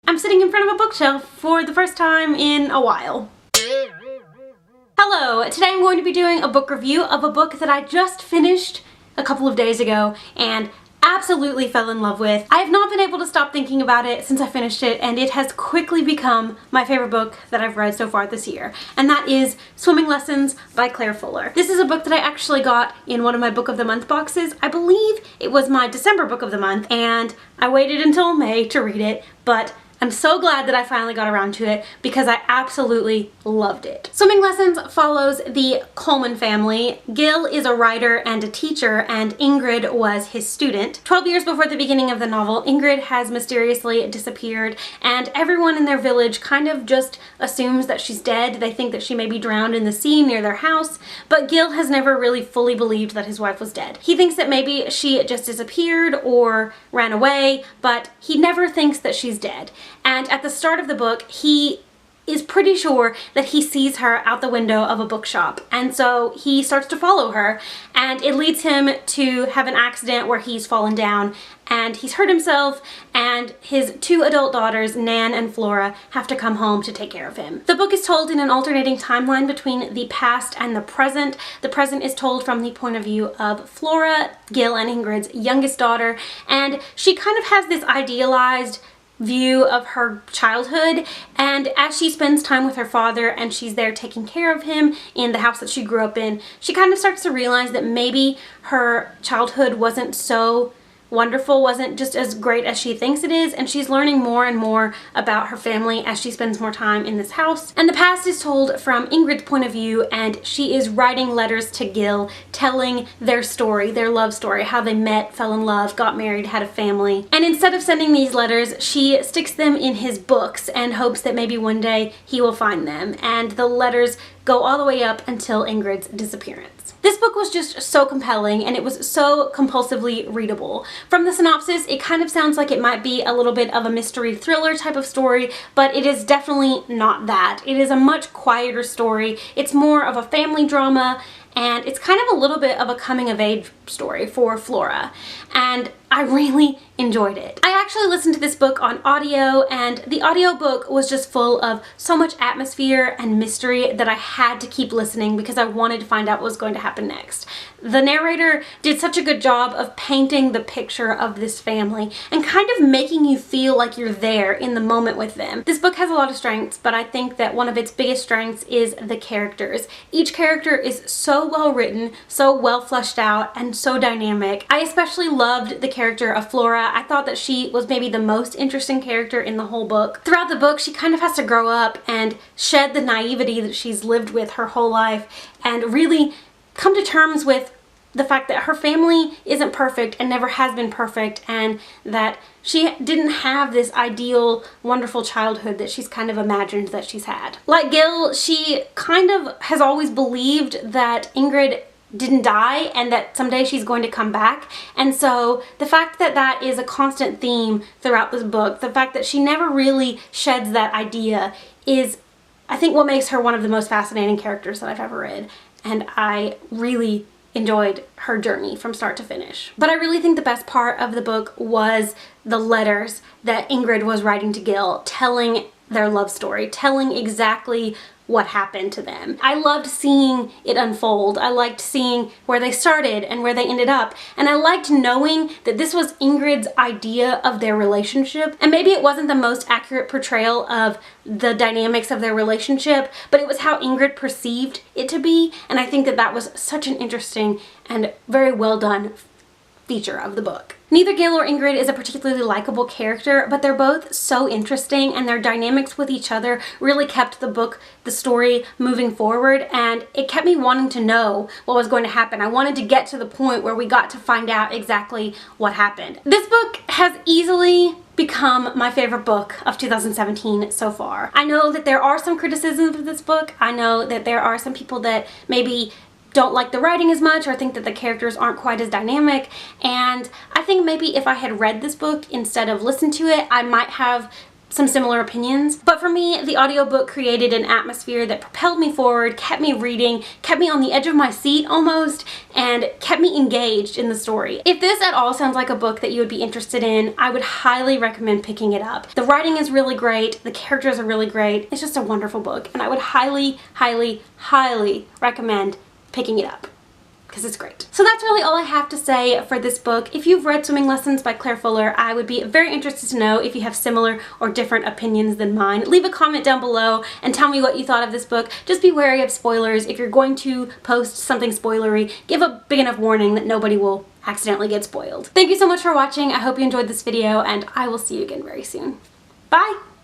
I'm sitting in front of a bookshelf for the first time in a while. Hello! Today I'm going to be doing a book review of a book that I just finished a couple of days ago and absolutely fell in love with. I have not been able to stop thinking about it since I finished it, and it has quickly become my favorite book that I've read so far this year, and that is Swimming Lessons by Claire Fuller. This is a book that I actually got in one of my Book of the Month boxes. I believe it was my December Book of the Month, and I waited until May to read it, but I'm so glad that I finally got around to it because I absolutely loved it. Swimming Lessons follows the Coleman family. Gil is a writer and a teacher, and Ingrid was his student. 12 years before the beginning of the novel, Ingrid has mysteriously disappeared, and everyone in their village kind of just assumes that she's dead. They think that she may be drowned in the sea near their house, but Gil has never really fully believed that his wife was dead. He thinks that maybe she just disappeared or ran away, but he never thinks that she's dead. And at the start of the book, he is pretty sure that he sees her out the window of a bookshop. And so he starts to follow her, and it leads him to have an accident where he's fallen down and he's hurt himself, and his two adult daughters, Nan and Flora, have to come home to take care of him. The book is told in an alternating timeline between the past and the present. The present is told from the point of view of Flora, Gil and Ingrid's youngest daughter, and she kind of has this idealized view of her childhood, and as she spends time with her father and she's there taking care of him in the house that she grew up in, she kind of starts to realize that maybe her childhood wasn't so wonderful, wasn't just as great as she thinks it is, and she's learning more and more about her family as she spends more time in this house. And the past is told from Ingrid's point of view, and she is writing letters to Gil telling their story, their love story, how they met, fell in love, got married, had a family. And instead of sending these letters, she sticks them in his books and hopes that maybe one day he will find them. And the letters go all the way up until Ingrid's disappearance. This book was just so compelling, and it was so compulsively readable. From the synopsis, it kind of sounds like it might be a little bit of a mystery thriller type of story, but it is definitely not that. It is a much quieter story. It's more of a family drama, and it's kind of a little bit of a coming-of-age story for Flora, and I really enjoyed it. I actually listened to this book on audio, and the audiobook was just full of so much atmosphere and mystery that I had to keep listening because I wanted to find out what was going to happen next. The narrator did such a good job of painting the picture of this family and kind of making you feel like you're there in the moment with them. This book has a lot of strengths, but I think that one of its biggest strengths is the characters. Each character is so well written, so well fleshed out, and so dynamic. I especially loved the character of Flora. I thought that she was maybe the most interesting character in the whole book. Throughout the book, she kind of has to grow up and shed the naivety that she's lived with her whole life and really come to terms with the fact that her family isn't perfect and never has been perfect, and that she didn't have this ideal, wonderful childhood that she's kind of imagined that she's had. Like Gil, she kind of has always believed that Ingrid didn't die and that someday she's going to come back, and so the fact that that is a constant theme throughout this book, the fact that she never really sheds that idea, is I think what makes her one of the most fascinating characters that I've ever read, and I really enjoyed her journey from start to finish. But I really think the best part of the book was the letters that Ingrid was writing to Gil, telling their love story, telling exactly what happened to them. I loved seeing it unfold. I liked seeing where they started and where they ended up, and I liked knowing that this was Ingrid's idea of their relationship, and maybe it wasn't the most accurate portrayal of the dynamics of their relationship, but it was how Ingrid perceived it to be, and I think that that was such an interesting and very well done feature of the book. Neither Gil or Ingrid is a particularly likable character, but they're both so interesting, and their dynamics with each other really kept the story moving forward, and it kept me wanting to know what was going to happen. I wanted to get to the point where we got to find out exactly what happened. This book has easily become my favorite book of 2017 so far. I know that there are some criticisms of this book. I know that there are some people that maybe don't like the writing as much or think that the characters aren't quite as dynamic, and I think maybe if I had read this book instead of listened to it, I might have some similar opinions. But for me, the audiobook created an atmosphere that propelled me forward, kept me reading, kept me on the edge of my seat almost, and kept me engaged in the story. If this at all sounds like a book that you would be interested in, I would highly recommend picking it up. The writing is really great, the characters are really great, it's just a wonderful book, and I would highly, highly, highly recommend picking it up, because it's great. So that's really all I have to say for this book. If you've read Swimming Lessons by Claire Fuller, I would be very interested to know if you have similar or different opinions than mine. Leave a comment down below and tell me what you thought of this book. Just be wary of spoilers. If you're going to post something spoilery, give a big enough warning that nobody will accidentally get spoiled. Thank you so much for watching. I hope you enjoyed this video, and I will see you again very soon. Bye!